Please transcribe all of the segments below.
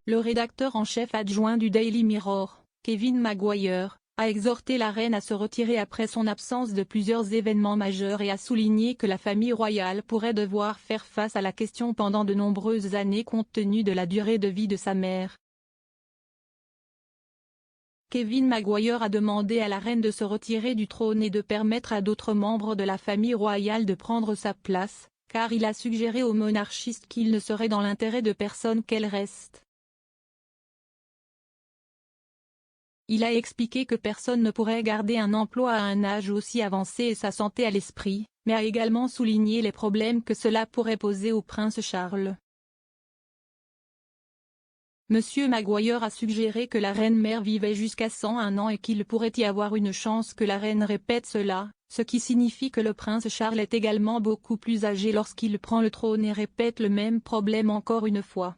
Le rédacteur en chef adjoint du Daily Mirror, Kevin Maguire, a exhorté la reine à se retirer après son absence de plusieurs événements majeurs et a souligné que la famille royale pourrait devoir faire face à la question pendant de nombreuses années compte tenu de la durée de vie de sa mère. Kevin Maguire a demandé à la reine de se retirer du trône et de permettre à d'autres membres de la famille royale de prendre sa place, car il a suggéré aux monarchistes qu'il ne serait dans l'intérêt de personne qu'elle reste. Il a expliqué que personne ne pourrait garder un emploi à un âge aussi avancé et sa santé à l'esprit, mais a également souligné les problèmes que cela pourrait poser au prince Charles. Monsieur Maguire a suggéré que la reine-mère vivait jusqu'à 101 ans et qu'il pourrait y avoir une chance que la reine répète cela, ce qui signifie que le prince Charles est également beaucoup plus âgé lorsqu'il prend le trône et répète le même problème encore une fois.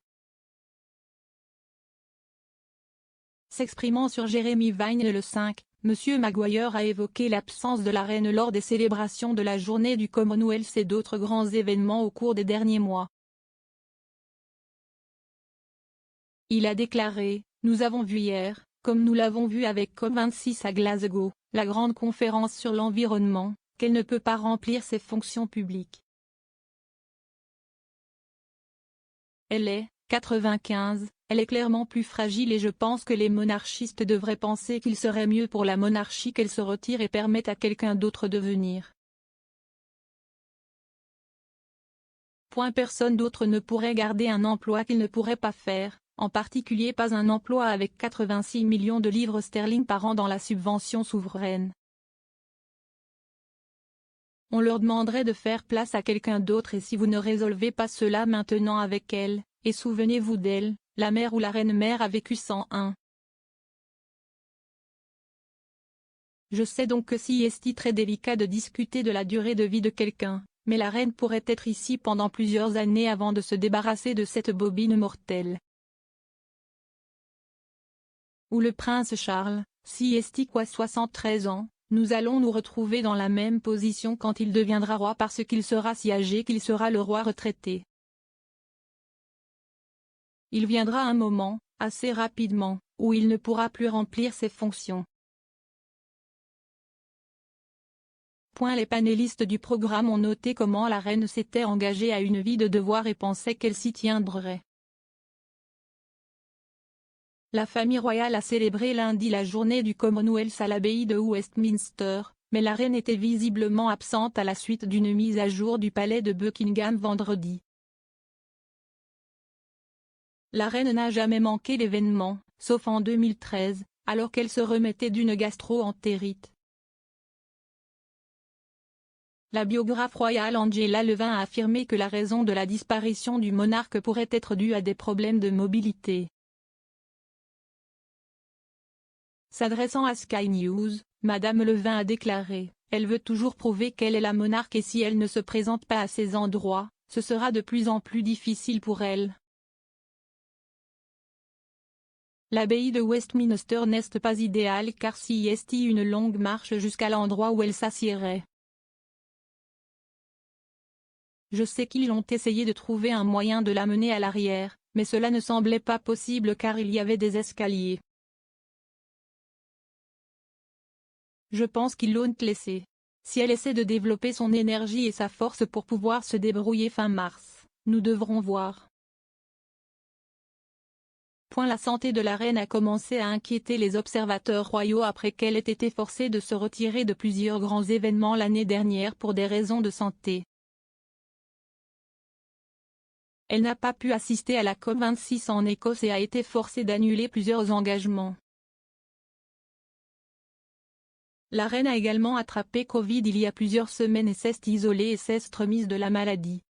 S'exprimant sur Jeremy Vine le 5, Monsieur Maguire a évoqué l'absence de la reine lors des célébrations de la journée du Commonwealth et d'autres grands événements au cours des derniers mois. Il a déclaré « Nous avons vu hier, comme nous l'avons vu avec COP26 à Glasgow, la grande conférence sur l'environnement, qu'elle ne peut pas remplir ses fonctions publiques. Elle est, 95, elle est clairement plus fragile et je pense que les monarchistes devraient penser qu'il serait mieux pour la monarchie qu'elle se retire et permette à quelqu'un d'autre de venir. Personne d'autre ne pourrait garder un emploi qu'il ne pourrait pas faire, en particulier pas un emploi avec 86 millions de livres sterling par an dans la subvention souveraine. On leur demanderait de faire place à quelqu'un d'autre et si vous ne résolvez pas cela maintenant avec elle, et souvenez-vous d'elle, la mère ou la reine-mère a vécu 101. Je sais donc que c'est très délicat de discuter de la durée de vie de quelqu'un, mais la reine pourrait être ici pendant plusieurs années avant de se débarrasser de cette bobine mortelle. Ou le prince Charles, quoi 73 ans, nous allons nous retrouver dans la même position quand il deviendra roi parce qu'il sera si âgé qu'il sera le roi retraité. Il viendra un moment, assez rapidement, où il ne pourra plus remplir ses fonctions. Les panélistes du programme ont noté comment la reine s'était engagée à une vie de devoir et pensaient qu'elle s'y tiendrait. La famille royale a célébré lundi la journée du Commonwealth à l'abbaye de Westminster, mais la reine était visiblement absente à la suite d'une mise à jour du palais de Buckingham vendredi. La reine n'a jamais manqué l'événement, sauf en 2013, alors qu'elle se remettait d'une gastro-entérite. La biographe royale Angela Levin a affirmé que la raison de la disparition du monarque pourrait être due à des problèmes de mobilité. S'adressant à Sky News, Madame Levin a déclaré « Elle veut toujours prouver qu'elle est la monarque et si elle ne se présente pas à ces endroits, ce sera de plus en plus difficile pour elle. » L'abbaye de Westminster n'est pas idéale car c'est une longue marche jusqu'à l'endroit où elle s'assiérait. Je sais qu'ils ont essayé de trouver un moyen de l'amener à l'arrière, mais cela ne semblait pas possible car il y avait des escaliers. Je pense qu'ils l'ont laissée. Si elle essaie de développer son énergie et sa force pour pouvoir se débrouiller fin mars, nous devrons voir. La santé de la reine a commencé à inquiéter les observateurs royaux après qu'elle ait été forcée de se retirer de plusieurs grands événements l'année dernière pour des raisons de santé. Elle n'a pas pu assister à la COP26 en Écosse et a été forcée d'annuler plusieurs engagements. La reine a également attrapé Covid il y a plusieurs semaines et s'est isolée et s'est remise de la maladie.